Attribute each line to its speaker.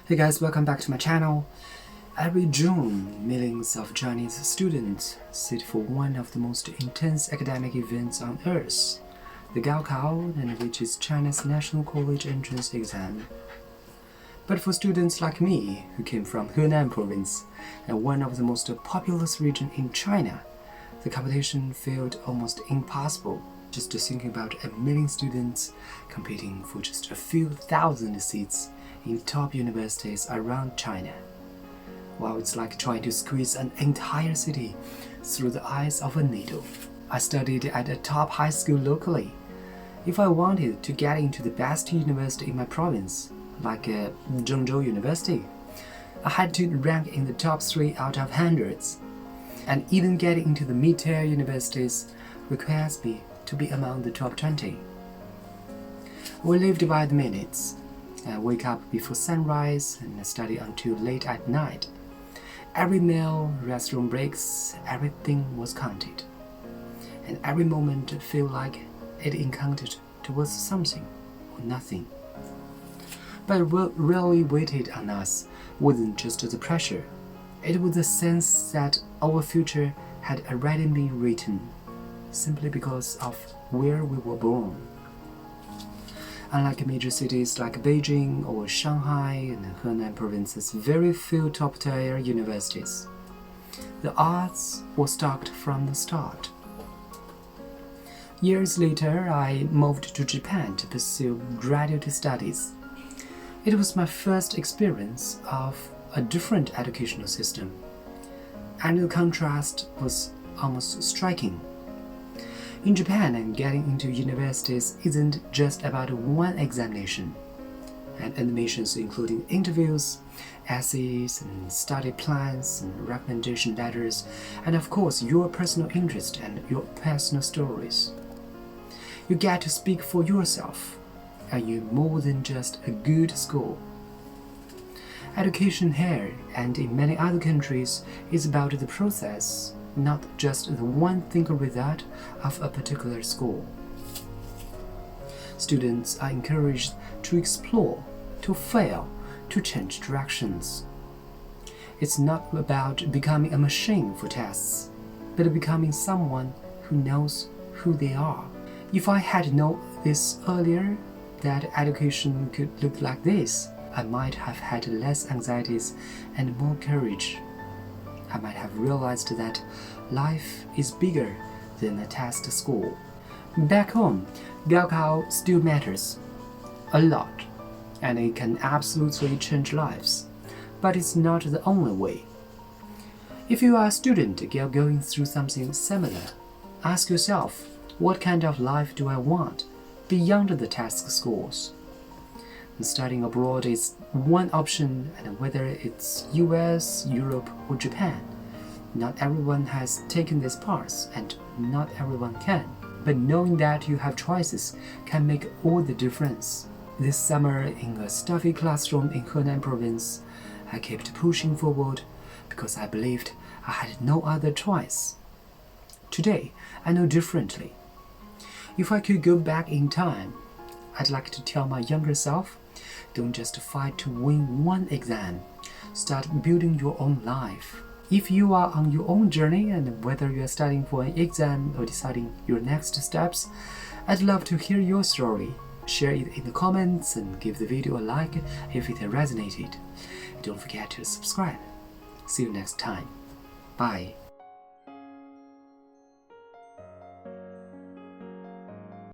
Speaker 1: Hey guys, welcome back to my channel. Every June, millions of Chinese students sit for one of the most intense academic events on earth, the Gaokao, and which is China's national college entrance exam. But for students like me, who came from Henan province, and one of the most populous regions in China, the competition felt almost impossible. Just thinking about 1 million students competing for just a few thousand seats in top universities around China. Wow, it's like trying to squeeze an entire city through the eyes of a needle. I studied at a top high school locally. If I wanted to get into the best university in my province, like Zhengzhou University, I had to rank in the top 3 out of hundreds. And even getting into the mid-tier universities requires me to be among the top 20. We lived by the minutes. I wake up before sunrise and study until late at night. Every meal, restroom breaks, everything was counted. And every moment felt like it encountered towards something or nothing. But what really waited on us wasn't just the pressure. It was the sense that our future had already been written, simply because of where we were born. Unlike major cities like Beijing or Shanghai and Henan province's very few top-tier universities, the odds were stacked from the start. Years later, I moved to Japan to pursue graduate studies. It was my first experience of a different educational system, and the contrast was almost striking. In Japan, getting into universities isn't just about one examination, and admissions including interviews, essays, and study plans, and recommendation letters, and of course your personal interest and your personal stories. You get to speak for yourself, and you're more than just a good score. Education here and in many other countries is about the process, not just the one single result of a particular school. Students are encouraged to explore, to fail, to change directions. It's not about becoming a machine for tests, but becoming someone who knows who they are. If I had known this earlier, that education could look like this, I might have had less anxieties and more courage. I might have realized that life is bigger than a test score. Back home, Gaokao still matters a lot, and it can absolutely change lives, but it's not the only way. If you are a student going through something similar, ask yourself, what kind of life do I want beyond the test scores? Studying abroad is one option, and whether it's US, Europe, or Japan, not everyone has taken this path, and not everyone can. But knowing that you have choices can make all the difference. This summer, in a stuffy classroom in Henan province, I kept pushing forward because I believed I had no other choice. Today, I know differently. If I could go back in time, I'd like to tell my younger self, don't just fight to win one exam. Start building your own life. If you are on your own journey, and whether you are studying for an exam or deciding your next steps, I'd love to hear your story. Share it in the comments and give the video a like if it resonated. Don't forget to subscribe. See you next time. Bye.